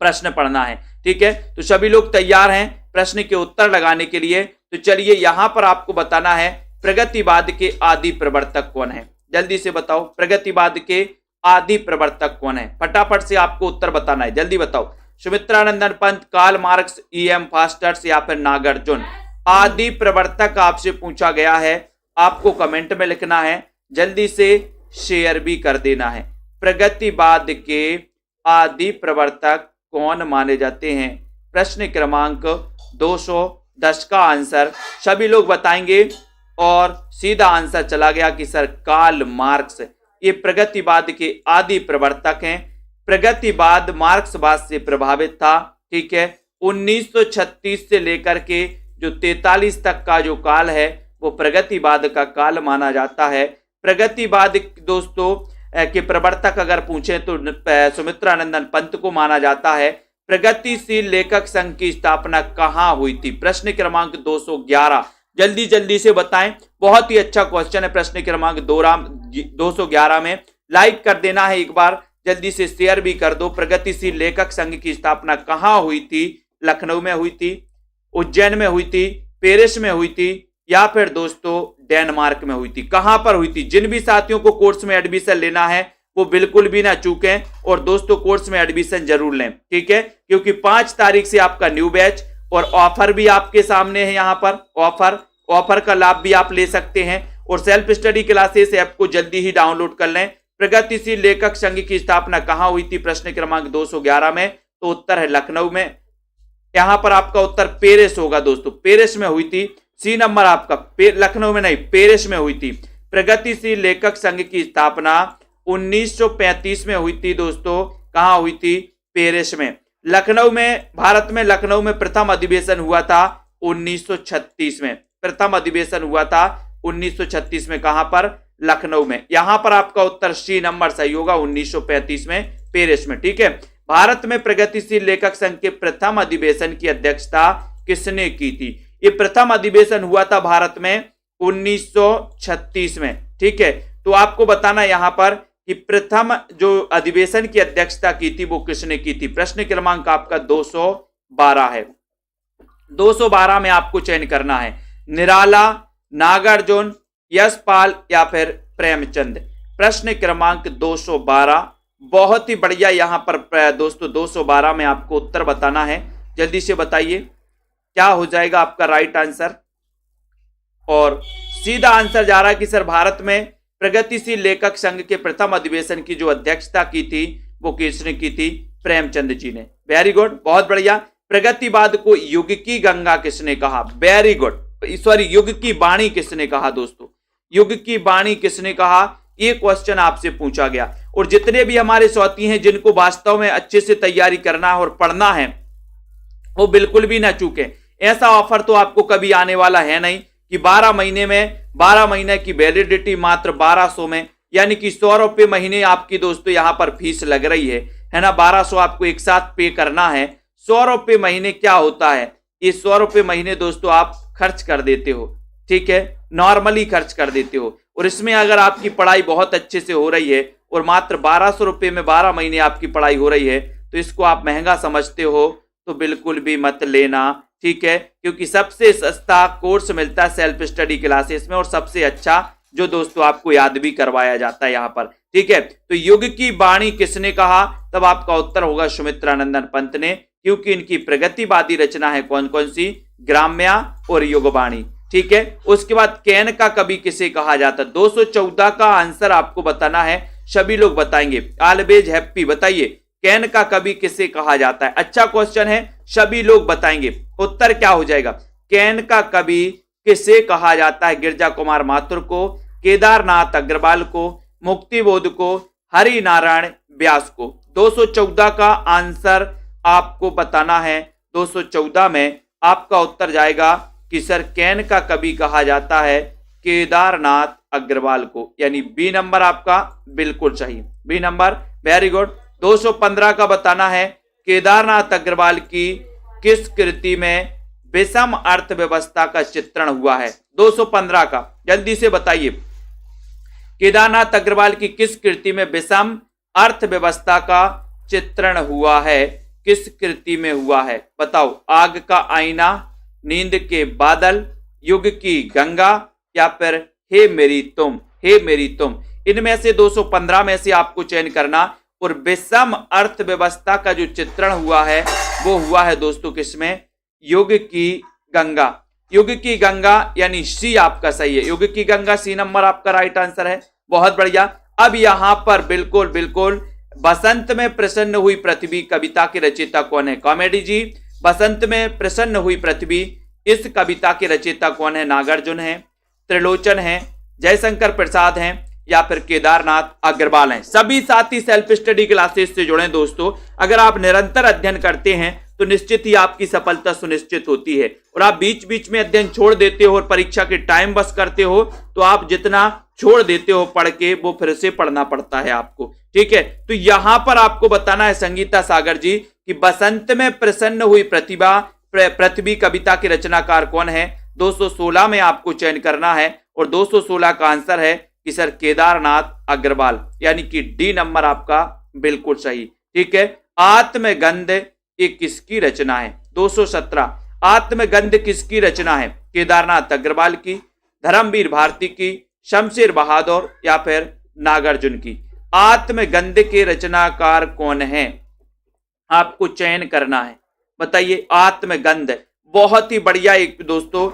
A: प्रश्न पढ़ना है। ठीक है। तो सभी लोग तैयार हैं प्रश्न के उत्तर लगाने के लिए? तो चलिए यहां पर आपको बताना है प्रगतिवाद के आदि प्रवर्तक कौन है? जल्दी से बताओ, प्रगतिवाद के आदि प्रवर्तक कौन है? फटाफट से आपको उत्तर बताना है, जल्दी बताओ। Sumitranandan Pant, Karl Marx, E.M. Forster's या फिर नागार्जुन। आदि प्रवर्तक आपसे पूछा गया है, आपको कमेंट में लिखना है, जल्दी से शेयर भी कर देना है। प्रगतिवाद के आदि प्रवर्तक कौन माने जाते हैं? प्रश्न क्रमांक 210 का आंसर सभी लोग बताएंगे, और सीधा आंसर चला गया कि सर कार्ल मार्क्स ये प्रगतिवाद के आदि प्रवर्तक हैं। प्रगतिवाद मार्क्सवाद से प्रभावित था। ठीक है। 1936 से लेकर के जो 43 तक का जो काल है वो प्रगतिवाद का काल माना जाता है। प्रगतिवाद दोस्तों के प्रवर्तक अगर पूछें तो सुमित्रानंदन पंत को माना जाता है। प्रगतिशील लेखक संघ की स्थापना कहां हुई थी? प्रश्न क्रमांक 211, जल्दी जल्दी से बताएं, बहुत ही अच्छा क्वेश्चन है। प्रश्न क्रमांक 211 में लाइक कर देना है, एक बार जल्दी से शेयर भी कर दो। प्रगतिशील लेखक संघ की स्थापना कहां हुई थी? लखनऊ में हुई थी, उज्जैन में हुई थी, पेरिस में हुई थी, या फिर दोस्तों डेनमार्क में हुई थी? कहां पर हुई थी? जिन भी साथियों को कोर्स में एडमिशन लेना है वो बिल्कुल भी ना चूकें, और दोस्तों कोर्स में एडमिशन जरूर लें। ठीक है। क्योंकि 5 तारीख से आपका न्यू बैच, और ऑफर भी आपके सामने है। यहाँ पर ऑफर का लाभ भी आप ले सकते हैं, और सेल्फ स्टडी क्लासेस ऐप को जल्दी ही डाउनलोड कर लें। प्रगतिशील लेखक संघ की स्थापना कहां हुई थी? प्रश्न क्रमांक 211 में, तो उत्तर है लखनऊ में। यहां पर आपका उत्तर पेरिस होगा दोस्तों, पेरिस में हुई थी। सी नंबर आपका लखनऊ में नहीं, पेरिस में हुई थी। प्रगतिशील लेखक संघ की स्थापना 1935 में हुई थी दोस्तों। कहां हुई थी? पेरिस में। लखनऊ में, भारत में लखनऊ में प्रथम अधिवेशन हुआ था 1936 में। प्रथम अधिवेशन हुआ था 1936 में। कहां पर? लखनऊ में। यहां पर आपका उत्तर सी नंबर सही होगा, 1935 में पेरिस में। ठीक है। भारत में प्रगतिशील लेखक संघ के प्रथम अधिवेशन की अध्यक्षता किसने की थी? ये प्रथम अधिवेशन हुआ था भारत में 1936 में। ठीक है। तो आपको बताना यहां पर कि प्रथम जो अधिवेशन की अध्यक्षता की थी वो किसने की थी। प्रश्न क्रमांक आपका 212 है। 212 में आपको चयन करना है निराला, नागार्जुन, यशपाल या फिर प्रेमचंद। प्रश्न क्रमांक 212 बहुत ही बढ़िया। यहां पर दोस्तों 212 में आपको उत्तर बताना है। जल्दी से बताइए क्या हो जाएगा आपका राइट आंसर। और सीधा आंसर जा रहा है कि सर भारत में प्रगतिशील लेखक संघ के प्रथम अधिवेशन की जो अध्यक्षता की थी वो किसने की थी? प्रेमचंद जी ने। वेरी गुड, बहुत बढ़िया। प्रगतिवाद को युग की गंगा किसने कहा? Very good. सॉरी, युग की वाणी किसने कहा दोस्तों? युग की वाणी किसने कहा? ये क्वेश्चन आपसे पूछा गया। और जितने भी हमारे साथी हैं जिनको वास्तव में अच्छे से तैयारी करना है और पढ़ना है वो बिल्कुल भी ना चूकें। ऐसा ऑफर तो आपको कभी आने वाला है नहीं कि 12 महीने में 12 महीने की वैलिडिटी मात्र 1200 में, यानी कि 100 रुपये महीने आपकी दोस्तों यहां पर फीस लग रही है ना। 1200 आपको एक साथ पे करना है। 100 रुपये महीने क्या होता है? ये 100 रुपये महीने दोस्तों आप खर्च कर देते हो। ठीक है, नॉर्मली खर्च कर देते हो। और इसमें अगर आपकी पढ़ाई बहुत अच्छे से हो रही है और मात्र 1200 रुपये में 12 महीने आपकी पढ़ाई हो रही है तो इसको आप महंगा समझते हो तो बिल्कुल भी मत लेना। ठीक है, क्योंकि सबसे सस्ता कोर्स मिलता है सेल्फ स्टडी क्लासेस में और सबसे अच्छा जो दोस्तों आपको याद भी करवाया जाता है यहाँ पर। ठीक है, तो युग की वाणी किसने कहा? तब आपका उत्तर होगा सुमित्रानंदन पंत ने, क्योंकि इनकी प्रगतिवादी रचना है कौन कौन सी? ग्राम्या और युगवाणी। ठीक है। उसके बाद कैन का कवि किसे कहा जाता है? 214 का आंसर आपको बताना है। सभी लोग बताएंगे। ऑलवेज हैप्पी बताइए कैन का कवि किसे कहा जाता है? अच्छा क्वेश्चन है, सभी लोग बताएंगे। उत्तर क्या हो जाएगा? कैन का कवि किसे कहा जाता है? गिरजा कुमार माथुर को, केदारनाथ अग्रवाल को, मुक्तिबोध को, हरि नारायण व्यास को। 214 का आंसर आपको बताना है। 214 में आपका उत्तर जाएगा कि सर कैन का कवि कहा जाता है केदारनाथ अग्रवाल को, यानी बी नंबर आपका बिल्कुल सही। B number, very good. 215 का बताना है केदारनाथ अग्रवाल की किस कृति में विषम अर्थव्यवस्था का चित्रण हुआ है? 215 का जल्दी से बताइए केदारनाथ अग्रवाल की किस कृति में विषम अर्थव्यवस्था का चित्रण हुआ है? किस कृति में हुआ है बताओ? आग का आईना, नींद के बादल, युग की गंगा या फिर हे मेरी तुम? हे मेरी तुम। इनमें से 215 में से आपको चयन करना। और विषम अर्थव्यवस्था का जो चित्रण हुआ है वो हुआ है दोस्तों किसमें? युग की गंगा। युग की गंगा यानी सी आपका सही है। युग की गंगा सी नंबर आपका राइट आंसर है। बहुत बढ़िया। अब यहां पर बिल्कुल बिल्कुल बसंत में प्रसन्न हुई पृथ्वी कविता के रचयिता कौन है? कॉमेडी जी। बसंत में प्रसन्न हुई पृथ्वी, इस कविता के रचयिता कौन है? नागार्जुन है, त्रिलोचन है, जयशंकर प्रसाद हैं या फिर केदारनाथ अग्रवाल हैं। सभी साथी सेल्फ स्टडी क्लासेस से जुड़े दोस्तों। अगर आप निरंतर अध्ययन करते हैं तो निश्चित ही आपकी सफलता सुनिश्चित होती है। और आप बीच बीच में अध्ययन छोड़ देते हो और परीक्षा के टाइम बस करते हो तो आप जितना छोड़ देते हो पढ़ के वो फिर से पढ़ना पड़ता है आपको। ठीक है, तो यहां पर आपको बताना है संगीता सागर जी कि बसंत में प्रसन्न हुई पृथ्वी कविता के रचनाकार कौन है? 216 में आपको चयन करना है। और 216 का आंसर है कि सर केदारनाथ अग्रवाल, यानी कि डी नंबर आपका बिल्कुल सही। ठीक है। आत्मगंध ये किसकी रचना है? 217। आत्मगंध किसकी रचना है? केदारनाथ अग्रवाल की, धर्मवीर भारती की, शमशेर बहादुर या फिर नागार्जुन की। आत्मगंध के रचनाकार कौन है? आपको चयन करना है। बताइए आत्मगंध। बहुत ही बढ़िया एक दोस्तों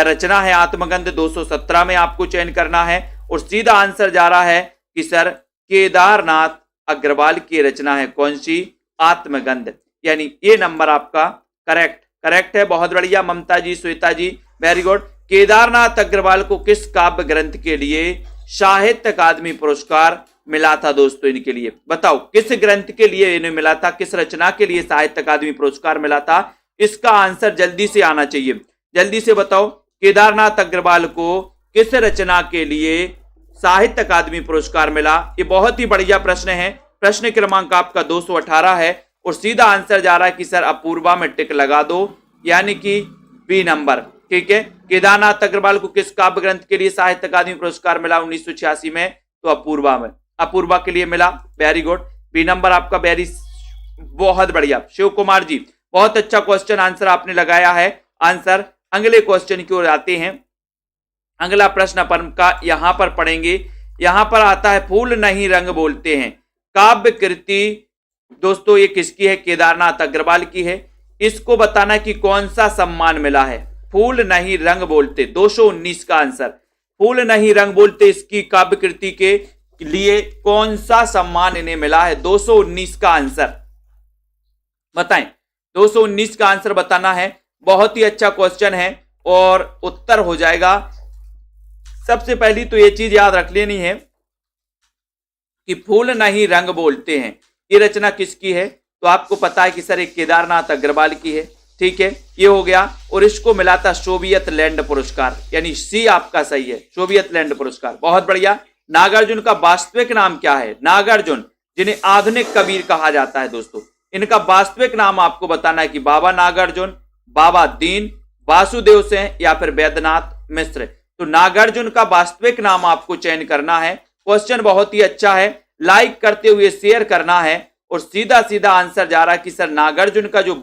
A: रचना है आत्मगंध। 217 में आपको चयन करना है। और सीधा आंसर जा रहा है कि सर केदारनाथ अग्रवाल की रचना है कौन सी? आत्मगंध, यानी ये नंबर आपका करेक्ट करेक्ट है, बहुत बढ़िया ममता जी, श्वेता जी, वेरी गुड। केदारनाथ अग्रवाल को किस काव्य ग्रंथ के लिए साहित्य अकादमी पुरस्कार मिला था दोस्तों? इनके लिए बताओ किस ग्रंथ के लिए इन्हें मिला था, किस रचना के लिए साहित्य अकादमी पुरस्कार मिला था? इसका आंसर जल्दी से आना चाहिए, जल्दी से बताओ। केदारनाथ अग्रवाल को किस रचना के लिए साहित्य अकादमी पुरस्कार मिला? ये बहुत ही बढ़िया प्रश्न है। प्रश्न क्रमांक आपका 218 है और सीधा आंसर जा रहा है कि सर अपूर्वा में टिक लगा दो, यानी कि बी नंबर। ठीक है, केदारनाथ अग्रवाल को किस काव्य ग्रंथ के लिए साहित्य अकादमी पुरस्कार मिला 1986 में? तो अपूर्वा में, अपूर्वा के लिए मिला, वेरी गुड, बी नंबर आपका। वेरी बहुत बढ़िया शिव कुमार जी, बहुत अच्छा क्वेश्चन आंसर आपने लगाया है। आंसर अगले क्वेश्चन की ओर आते हैं। अगला प्रश्न अपन का यहां पर पढ़ेंगे। यहां पर आता है फूल नहीं रंग बोलते हैं, काव्य कृति दोस्तों ये किसकी है? केदारनाथ अग्रवाल की है। इसको बताना कि कौन सा सम्मान मिला है। फूल नहीं रंग बोलते 219 का आंसर, फूल नहीं रंग बोलते इसकी काव्य कृति के लिए कौन सा सम्मान इन्हें मिला है? 219 का आंसर बताएं, 219 का आंसर बताना है। बहुत ही अच्छा क्वेश्चन है और उत्तर हो जाएगा। सबसे पहली तो ये चीज याद रख लेनी है कि फूल नहीं रंग बोलते हैं ये रचना किसकी है? तो आपको पता है कि सर एक केदारनाथ अग्रवाल की है। ठीक है, ये हो गया। और इसको मिला था सोवियत लैंड पुरस्कार, यानी सी आपका सही है, सोवियत लैंड पुरस्कार, बहुत बढ़िया। नागार्जुन का वास्तविक नाम क्या है? नागार्जुन जिन्हें आधुनिक कबीर कहा जाता है दोस्तों, इनका वास्तविक नाम आपको बताना है कि बाबा नागार्जुन, बाबा दीन वासुदेव सेन या फिर वैद्यनाथ मिश्र। तो नागार्जुन का वास्तविक नाम आपको चयन करना है। क्वेश्चन बहुत ही अच्छा है, लाइक करते हुए शेयर करना है। और सीधा सीधा आंसर जा रहा है कि सर नागार्जुन का जो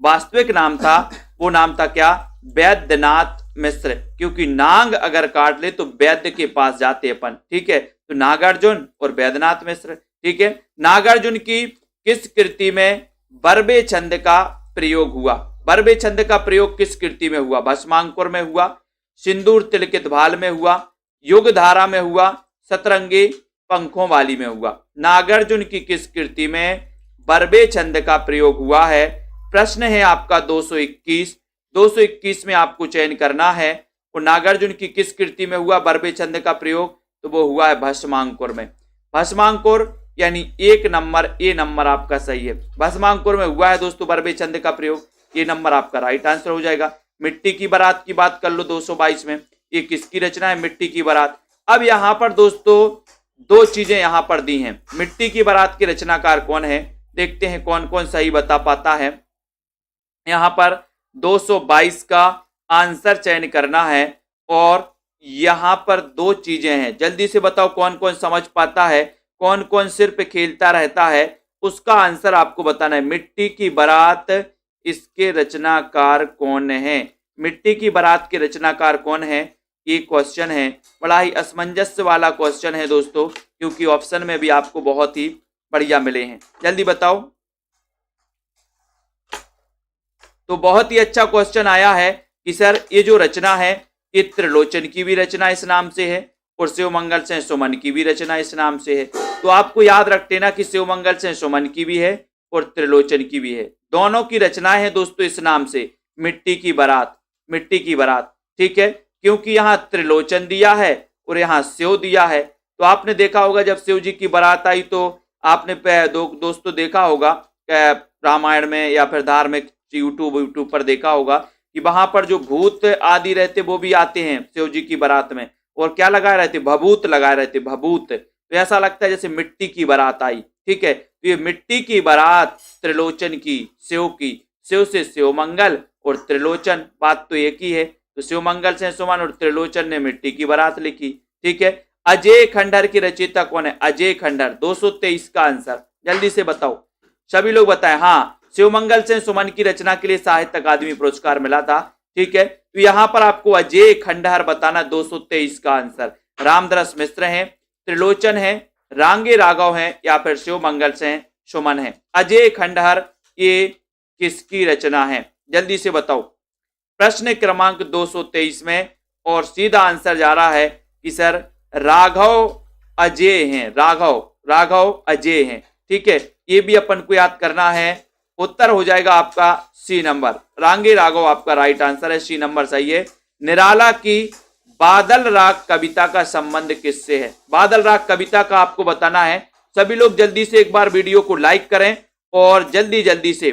A: वास्तविक नाम था वो नाम था क्या? वैद्यनाथ मिश्र, क्योंकि नांग अगर काट ले तो वैद्य के पास जाते अपन। ठीक है, तो नागार्जुन और वैद्यनाथ मिश्र। ठीक है, नागार्जुन की किस कृति में बरबे छंद का प्रयोग हुआ? बरबे छंद का प्रयोग किस कृति में हुआ? भस्मांकुर में हुआ, सिंदूर तिलकित भाल में हुआ, युग धारा में हुआ, सतरंगी पंखों वाली में हुआ। नागार्जुन की किस कृति में बरबे छंद का प्रयोग हुआ है? प्रश्न है आपका 221। 221 में आपको चयन करना है। और नागार्जुन की किस कृति में हुआ बरबे छंद का प्रयोग? तो वो हुआ है भस्मांकुर में। भस्मांकुर यानी एक नंबर, ए नंबर आपका सही है। भस्मांकुर में हुआ है दोस्तों बरबे छंद का प्रयोग, ये नंबर आपका राइट आंसर हो जाएगा। मिट्टी की बारात की बात कर लो 222 में, ये किसकी रचना है? मिट्टी की बारात। अब यहां पर दोस्तों दो चीजें यहां पर दी हैं। मिट्टी की बारात के रचनाकार कौन है? देखते हैं कौन कौन सही बता पाता है। यहां पर 222 का आंसर चयन करना है और यहां पर दो चीजें हैं, जल्दी से बताओ कौन कौन समझ पाता है, कौन कौन सिर पे खेलता रहता है, उसका आंसर आपको बताना है। मिट्टी की बारात इसके रचनाकार कौन है? मिट्टी की बारात के रचनाकार कौन है? ये क्वेश्चन है, बड़ा ही असमंजस वाला क्वेश्चन है दोस्तों, क्योंकि ऑप्शन में भी आपको बहुत ही बढ़िया मिले हैं। जल्दी बताओ। तो बहुत ही अच्छा क्वेश्चन आया है कि सर ये जो रचना है ये त्रिलोचन की भी रचना इस नाम से है और शिवमंगल सेन सुमन की भी रचना इस नाम से है। तो आपको याद रख लेना कि शिवमंगल सेन सुमन की भी है और त्रिलोचन की भी है, दोनों की रचनाएं हैं दोस्तों इस नाम से, मिट्टी की बारात, मिट्टी की बारात। ठीक है, क्योंकि यहाँ त्रिलोचन दिया है और यहाँ शिव दिया है। तो आपने देखा होगा जब शिव जी की बारात आई तो आपने दोस्तों देखा होगा रामायण में या फिर धार्मिक यूट्यूब पर देखा होगा कि वहां पर जो भूत आदि रहते वो भी आते हैं शिव जी की बारात में, और क्या लगाए रहते? भभूत लगाए रहते, भभूत। तो ऐसा लगता है जैसे मिट्टी की बारात आई। ठीक है, तो ये मिट्टी की बारात त्रिलोचन की, शिव की, शिव से शिवमंगल और त्रिलोचन, बात तो एक ही है। तो शिवमंगल से सुमन और त्रिलोचन ने मिट्टी की बारात लिखी। ठीक है, अजय खंडहर की रचयिता कौन है? अजय खंडहर, 223 का आंसर, जल्दी से बताओ, सभी लोग बताएं। हाँ, शिवमंगल से सुमन की रचना के लिए साहित्य अकादमी पुरस्कार मिला था। ठीक है, तो यहां पर आपको अजय खंडहर बताना, 223 का आंसर। रामदरस मिश्र हैं, त्रिलोचन है, रांगे राघव हैं या फिर शिवमंगल से सुमन है। अजय खंडहर ये किसकी रचना है? जल्दी से बताओ। प्रश्न क्रमांक 223 में और सीधा आंसर जा रहा है कि सर राघव अजय हैं, राघव अजय हैं। ठीक है, ये भी अपन को याद करना है उत्तर हो जाएगा आपका सी नंबर, रांगी राघव आपका राइट आंसर है, सी नंबर सही है। निराला की बादल राग कविता का संबंध किससे है? बादल राग कविता का आपको बताना है। सभी लोग जल्दी से एक बार वीडियो को लाइक करें और जल्दी जल्दी से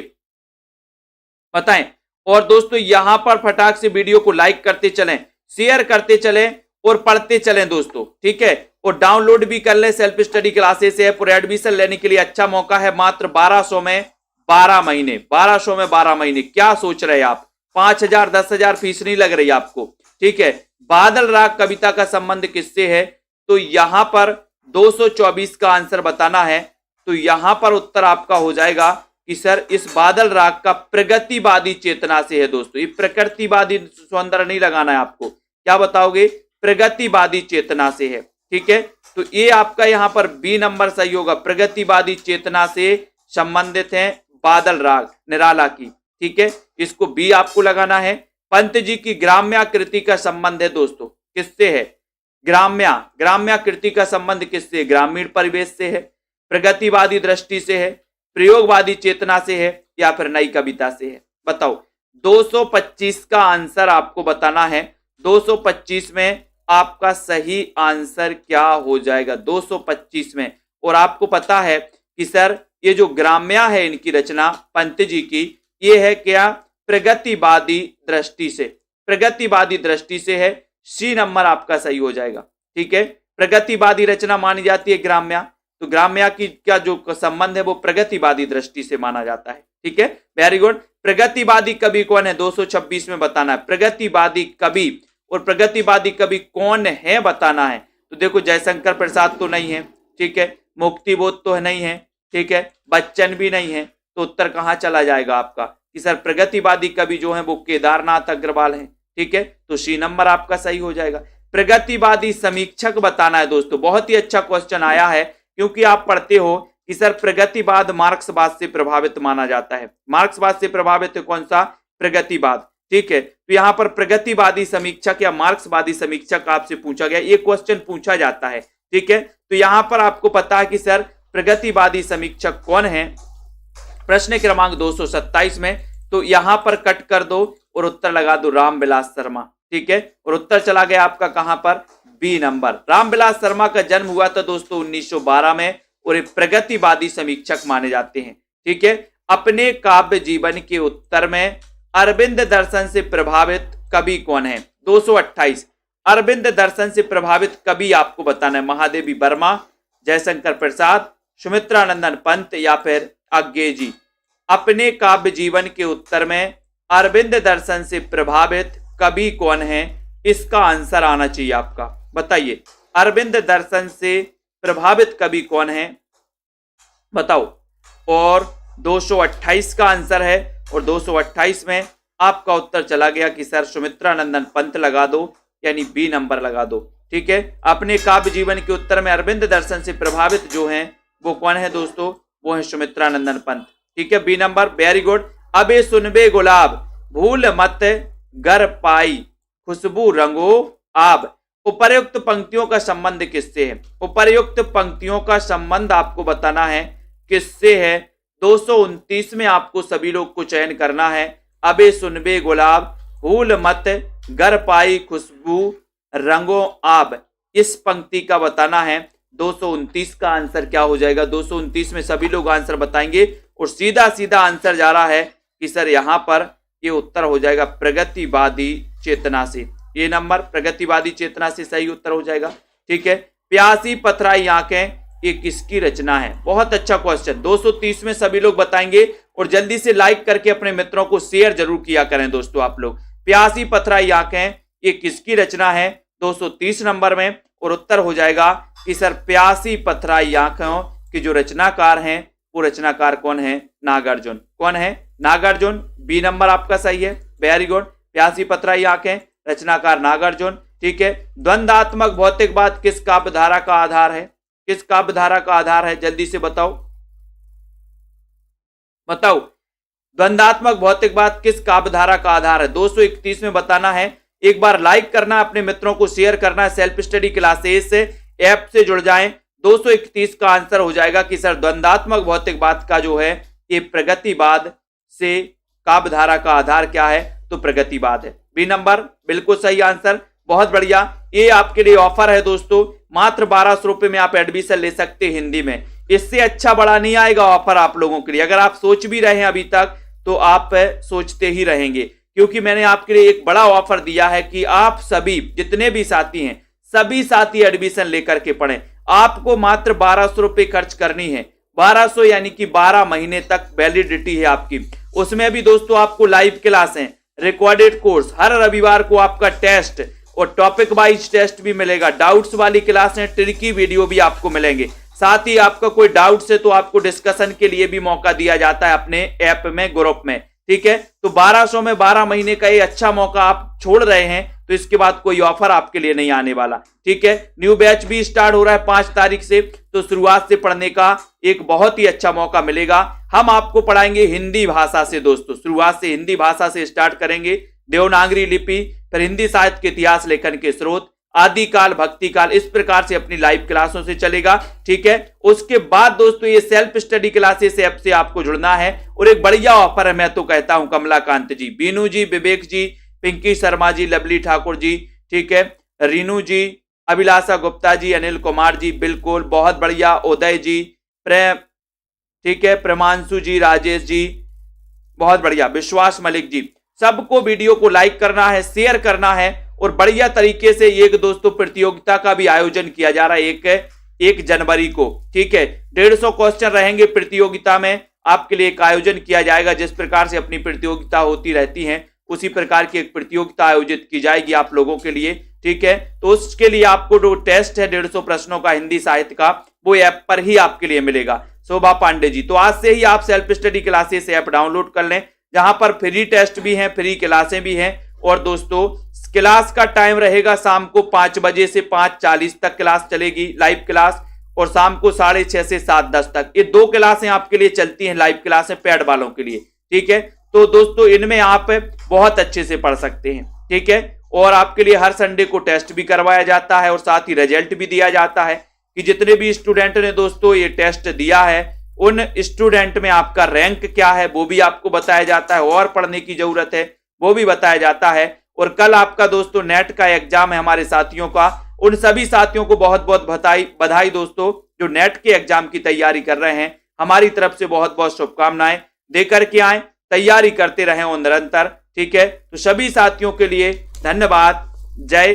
A: बताएं। और दोस्तों यहां पर फटाक से वीडियो को लाइक करते चलें, शेयर करते चलें और पढ़ते चलें दोस्तों, ठीक है। और डाउनलोड भी कर लें सेल्फ स्टडी क्लासेस ऐप और एडमिशन लेने के लिए अच्छा मौका है, मात्र 1200 में 12 महीने, 1200 में 12 महीने। क्या सोच रहे हैं आप? 5000 10,000 फीस नहीं लग रही आपको, ठीक है। बादल राग कविता का संबंध किससे है? तो यहां पर 224 का आंसर बताना है। तो यहां पर उत्तर आपका हो जाएगा कि सर इस बादल राग का प्रगतिवादी चेतना से है दोस्तों। ये प्रकृतिवादी सौंदर्य नहीं लगाना है आपको, क्या बताओगे? प्रगतिवादी चेतना से है, ठीक है। तो ये आपका यहां पर बी नंबर सही होगा, प्रगतिवादी चेतना से संबंधित है बादल राग निराला की, ठीक है। इसको बी आपको लगाना है। पंत जी की ग्राम्याकृति का संबंध है दोस्तों, किससे है? ग्राम्याकृति का संबंध किससे? ग्रामीण परिवेश से है, प्रगतिवादी दृष्टि से है, प्रयोगवादी चेतना से है, या फिर नई कविता से है? बताओ। 225 का आंसर आपको बताना है। 225 में आपका सही आंसर क्या हो जाएगा? 225 में। और आपको पता है कि सर ये जो ग्राम्या है इनकी रचना पंत जी की, ये है क्या? प्रगतिवादी दृष्टि से, प्रगतिवादी दृष्टि से है। सी नंबर आपका सही हो जाएगा, ठीक है। प्रगतिवादी रचना मानी जाती है ग्राम्या, तो ग्राम्या की क्या जो संबंध है वो प्रगतिवादी दृष्टि से माना जाता है, ठीक है। Very good. प्रगतिवादी कवि कौन है? 226 में बताना है प्रगतिवादी कवि। और प्रगतिवादी कवि कौन है बताना है। तो देखो जयशंकर प्रसाद तो नहीं है, ठीक है, मुक्तिबोध तो नहीं है, ठीक है, बच्चन भी नहीं है। तो उत्तर कहां चला जाएगा आपका कि सर प्रगतिवादी कवि जो है वो केदारनाथ अग्रवाल है, ठीक है। तो सी नंबर आपका सही हो जाएगा। प्रगतिवादी समीक्षक बताना है दोस्तों। बहुत ही अच्छा क्वेश्चन आया है, क्योंकि आप पढ़ते हो कि सर प्रगतिवाद मार्क्सवाद से प्रभावित माना जाता है। मार्क्सवाद से प्रभावित है कौन सा? प्रगतिवाद, ठीक है। तो यहां पर प्रगतिवादी समीक्षक या मार्क्सवादी समीक्षक आपसे पूछा गया, ये क्वेश्चन पूछा जाता है, ठीक है। तो यहां पर आपको पता है कि सर प्रगतिवादी समीक्षक कौन है। प्रश्न क्रमांक 227 में तो यहां पर कट कर दो और उत्तर लगा दो रामविलास शर्मा, ठीक है। और उत्तर चला गया आपका कहां पर? B number. रामविलास शर्मा का जन्म हुआ था दोस्तों 1912 में और एक प्रगतिवादी समीक्षक माने जाते हैं, ठीक है। अपने काव्य जीवन के उत्तर में अरविंद दर्शन से प्रभावित कवि कौन है? 228। अरविंद दर्शन से प्रभावित कवि आपको बताना है। महादेवी वर्मा, जयशंकर प्रसाद, सुमित्रानंदन पंत, या फिर अज्ञे जी। अपने काव्य जीवन के उत्तर में अरविंद दर्शन से प्रभावित कवि कौन है? इसका आंसर आना चाहिए आपका, बताइए। अरविंद दर्शन से प्रभावित कवि कौन है? बताओ। और 228 का आंसर है और 228 में आपका उत्तर चला गया कि सर सुमित्रानंदन पंत लगा दो, यानी बी नंबर लगा दो, ठीक है। अपने काव्य जीवन के उत्तर में अरविंद दर्शन से प्रभावित जो हैं वो कौन है दोस्तों? वो है सुमित्रानंदन पंत, ठीक है, बी नंबर। Very good. अबे सुनबे गुलाब भूल मत गर पाई खुशबू रंगो आब। उपर्युक्त पंक्तियों का संबंध किससे है? उपर्युक्त पंक्तियों का संबंध आपको बताना है किससे है। 229 में आपको सभी लोग को चयन करना है। अबे सुनबे गुलाब भूल मत गर पाई खुशबू रंगो आब, इस पंक्ति का बताना है। 229 का आंसर क्या हो जाएगा? 229 में सभी लोग आंसर बताएंगे और सीधा सीधा आंसर जा रहा है कि सर यहां पर ये उत्तर हो जाएगा प्रगतिवादी चेतना से। ये नंबर प्रगतिवादी चेतना से सही उत्तर हो जाएगा, ठीक है। प्यासी पथराई आंखें ये किसकी रचना है? बहुत अच्छा क्वेश्चन। 230 में सभी लोग बताएंगे और जल्दी से लाइक करके अपने मित्रों को शेयर जरूर किया करें दोस्तों आप लोग। प्यासी पथराई आंखें ये किसकी रचना है? 230 नंबर में। और उत्तर हो जाएगा कि सर प्यासी पथराई आंखों के जो रचनाकार हैं वो रचनाकार कौन है? नागार्जुन। कौन है? नागार्जुन। बी नंबर आपका सही है, वेरी गुड। प्यासी पथराई आंखें रचनाकार नागार्जुन, ठीक है। द्वंद्वात्मक भौतिकवाद किस काव्य धारा का आधार है? किस काव्य धारा का आधार है? जल्दी से बताओ, बताओ। द्वंद्वात्मक भौतिकवाद किस काव्य धारा का आधार है? 231 में बताना है। एक बार लाइक करना, अपने मित्रों को शेयर करना है। सेल्फ स्टडी क्लासेस से ऐप से जुड़ जाएं। 231 का आंसर हो जाएगा कि सर द्वंद्वात्मक भौतिकवाद का जो है ये प्रगतिवाद से काव्यधारा का आधार क्या है? तो प्रगतिवाद है। बी नंबर बिल्कुल सही आंसर, बहुत बढ़िया। ये आपके लिए ऑफर है दोस्तों, मात्र 1200 रुपए में आप एडमिशन ले सकते हैं हिंदी में। इससे अच्छा बड़ा नहीं आएगा ऑफर आप लोगों के लिए। अगर आप सोच भी रहे हैं अभी तक तो आप सोचते ही रहेंगे, क्योंकि मैंने आपके लिए एक बड़ा ऑफर दिया है कि आप सभी जितने भी साथी हैं सभी साथी एडमिशन लेकर के पढ़ें। आपको मात्र 1200 रुपए खर्च करनी है, 1200 यानी कि 12 महीने तक वैलिडिटी है आपकी। उसमें भी दोस्तों आपको लाइव क्लास है, रिकॉर्डेड कोर्स, हर रविवार को आपका टेस्ट और टॉपिक वाइज टेस्ट भी मिलेगा, डाउट्स वाली क्लास है, ट्रिकी वीडियो भी आपको मिलेंगे। साथ ही आपका कोई डाउट्स है तो आपको डिस्कशन के लिए भी मौका दिया जाता है अपने ऐप में, ग्रुप में, ठीक है। तो 1200 में 12 महीने का ये अच्छा मौका आप छोड़ रहे हैं, तो इसके बाद कोई ऑफर आपके लिए नहीं आने वाला, ठीक है। न्यू बैच भी स्टार्ट हो रहा है 5 तारीख से, तो शुरुआत से पढ़ने का एक बहुत ही अच्छा मौका मिलेगा। हम आपको पढ़ाएंगे हिंदी भाषा से दोस्तों, शुरुआत से हिंदी भाषा से स्टार्ट करेंगे, देवनागरी लिपि, फिर हिंदी साहित्य के इतिहास लेखन के स्रोत, आदिकाल, भक्तिकाल, इस प्रकार से अपनी लाइव क्लासों से चलेगा, ठीक है। उसके बाद दोस्तों ये सेल्फ स्टडी क्लासेस ऐप से आपको जुड़ना है, और एक बढ़िया ऑफर है, मैं तो कहता हूं कमलाकांत जी, बीनू जी, विवेक जी, पिंकी शर्मा जी, लवली ठाकुर जी, ठीक है, रीनू जी, अभिलाषा गुप्ता जी, अनिल कुमार जी, बिल्कुल बहुत बढ़िया, उदय जी, प्रेम, ठीक है, प्रेमांशु जी, राजेश जी, बहुत बढ़िया, विश्वास मलिक जी। सबको वीडियो को लाइक करना है, शेयर करना है, और बढ़िया तरीके से एक दोस्तों प्रतियोगिता का भी आयोजन किया जा रहा है 1 जनवरी को, ठीक है। 150 क्वेश्चन रहेंगे प्रतियोगिता में, आपके लिए एक आयोजन किया जाएगा। जिस प्रकार से अपनी प्रतियोगिता होती रहती है उसी प्रकार की एक प्रतियोगिता आयोजित की जाएगी आप लोगों के लिए, ठीक है। तो उसके लिए आपको जो टेस्ट है 150 प्रश्नों का हिंदी साहित्य का, वो ऐप पर ही आपके लिए मिलेगा। शोभा पांडे जी, तो आज से ही आप self study classes app download कर लें, जहां पर फ्री टेस्ट भी हैं, फ्री क्लासें भी हैं। और दोस्तों क्लास का टाइम रहेगा शाम को 5 बजे से 5:40 तक क्लास चलेगी, लाइव क्लास, और शाम को 6:30 से 7:10 तक। ये 2 क्लासें आपके लिए चलती हैं, लाइव क्लासें पेड वालों के लिए, ठीक है। तो दोस्तों इनमें आप बहुत अच्छे से पढ़ सकते हैं, ठीक है। और आपके लिए हर संडे को टेस्ट भी करवाया जाता है, और साथ ही रिजल्ट भी दिया जाता है कि जितने भी स्टूडेंट ने दोस्तों ये टेस्ट दिया है उन स्टूडेंट में आपका रैंक क्या है वो भी आपको बताया जाता है, और पढ़ने की जरूरत है वो भी बताया जाता है। और कल आपका दोस्तों नेट का एग्जाम है हमारे साथियों का, उन सभी साथियों को बहुत बहुत बधाई दोस्तों जो नेट के एग्जाम की तैयारी कर रहे हैं। हमारी तरफ से बहुत बहुत शुभकामनाएं देकर के आए, तैयारी करते रहें और निरंतर, ठीक है। तो सभी साथियों के लिए धन्यवाद। जय